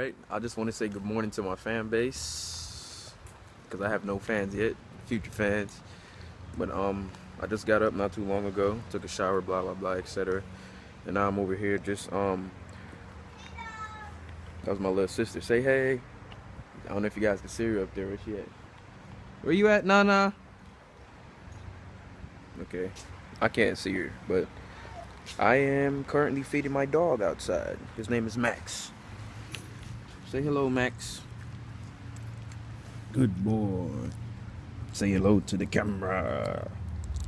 Alright, I just want to say good morning to my fan base, because I have no fans yet, future fans. But I just got up not too long ago, took a shower, blah blah blah, etc. And now I'm over here just that was my little sister. Say hey. I don't know if you guys can see her up there. Where she at? Where you at, Nana? Okay, I can't see her, but I am currently feeding my dog outside. His name is Max. Say hello, Max. Good boy. Say hello to the camera.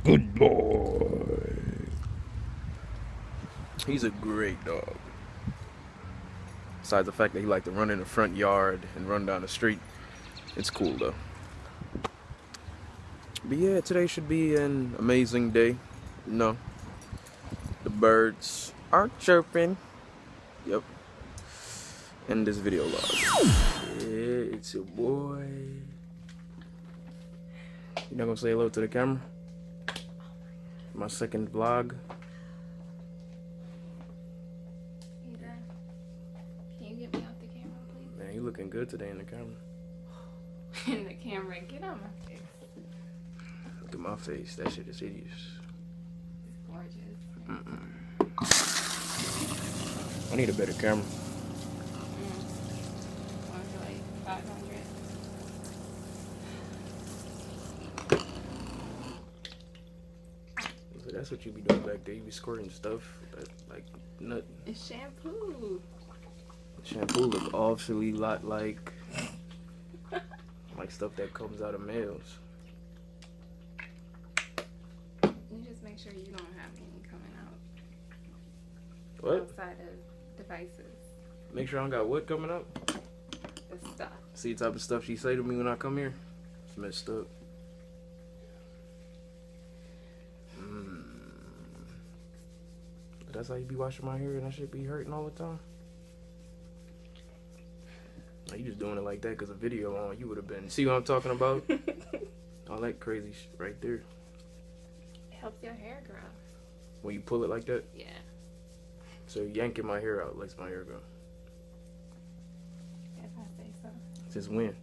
Good boy. He's a great dog. Besides the fact that he likes to run in the front yard and run down the street, it's cool though. But yeah, today should be an amazing day. No, the birds are chirping. Yep. End this video log. Yeah, it's your boy. You not gonna say hello to the camera? My second vlog. You done? Can you get me off the camera, please? Man, you looking good today in the camera. In the camera, get on my face. Look at my face. That shit is hideous. It's gorgeous. I need a better camera. One for like 500. So that's what you be doing back there. You be squirting stuff that like nut. It's shampoo. Shampoo look awfully lot like stuff that comes out of males. You just make sure you don't have any coming out. What? Outside of devices. Make sure I don't got what coming up? The stuff. See the type of stuff she say to me when I come here? It's messed up. But that's how you be washing my hair and that shit be hurting all the time? Now you just doing it like that because a video on, you would have been. See what I'm talking about? All that crazy shit right there. It helps your hair grow. When you pull it like that? Yeah. So yanking my hair out lets my hair go. If I say so. Since when?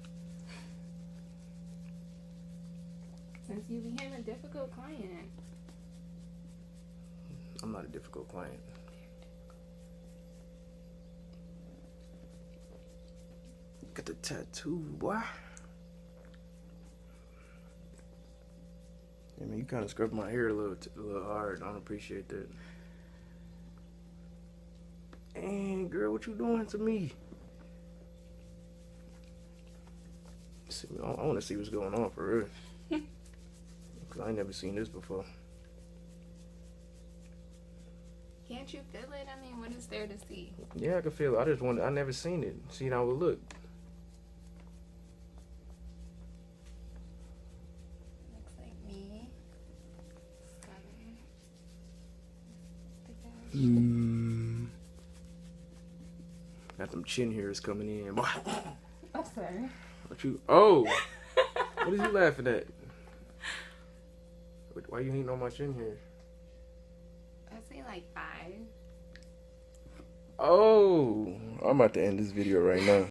Since you became a difficult client. I'm not a difficult client. Look at the tattoo, boy. Yeah, man, you kind of scrubbed my hair a little hard. I don't appreciate that. Dang, girl, what you doing to me? See, I want to see what's going on for real. Because I ain't never seen this before. Can't you feel it? I mean, what is there to see? Yeah, I can feel it. I never seen it. See how it look. Looks like me. Got them chin hairs coming in. Boy. I'm sorry. What you? Oh, what is you laughing at? Why you hating on my chin hair? I'd say like 5. Oh, I'm about to end this video right now.